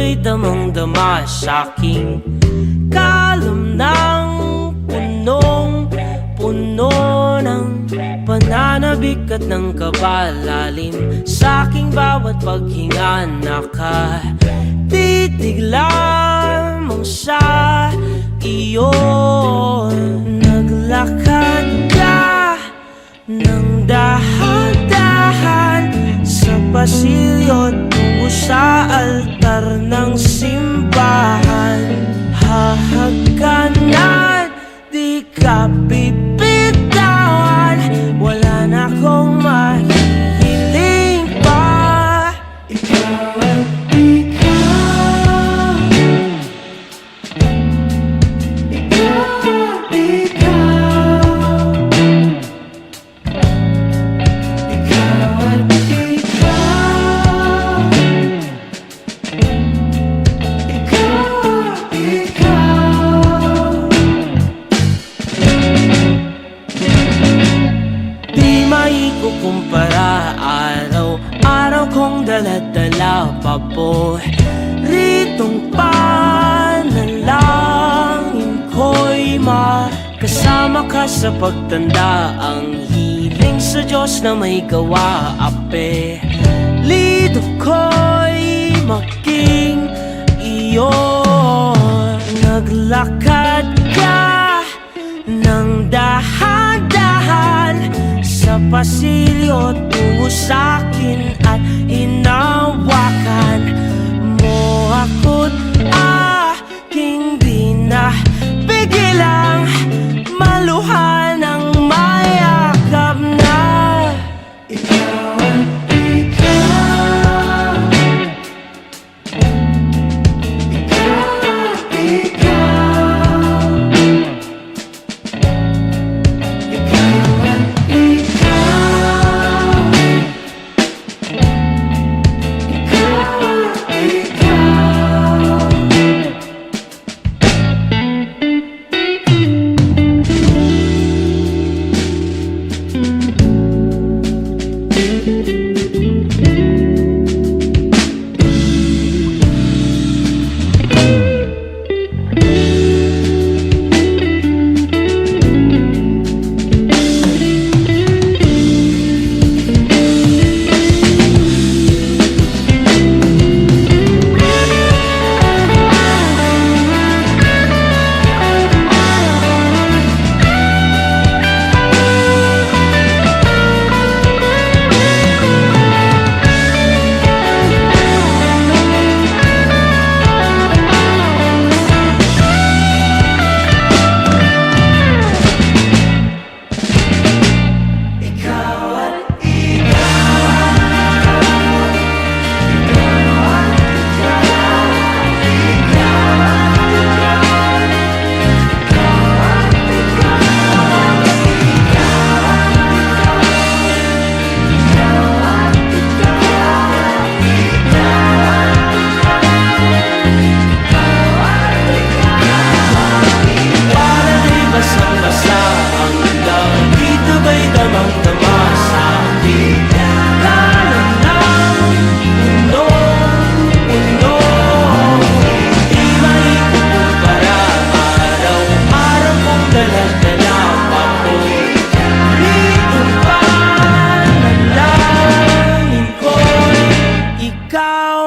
ba'y damang-dama sa'king kalam ng punong-puno ng pananabik at ng kabalalim? Sa'king bawat paghinga nakatitig lamang sa iyo. Naglakad ka ng dahan-dahan sa pasilyo tungo sa altar ng simbahan. Hahagkanan, di ka bibitawan, wala na akong mahihiling pa. Ikaw at ikaw, ikaw at ikaw, ikaw at ikaw, ikaw at ikaw. Di maikukumpara, araw-araw kong dala-dala paboritong panalangin ko'y makasama ka sa pagtanda. Ang hiling sa Diyos na may gawa, apelido ko'y maging iyo. Naglakad ka ng dahan-dahan sa pasilyo tungo sa'kin at hinawakan mo ako't aking di na pigilang maluhan ng mayakap na. Ikaw at ikaw, ikaw at ikaw, ikaw at ikaw, ikaw at ikaw. Ikaw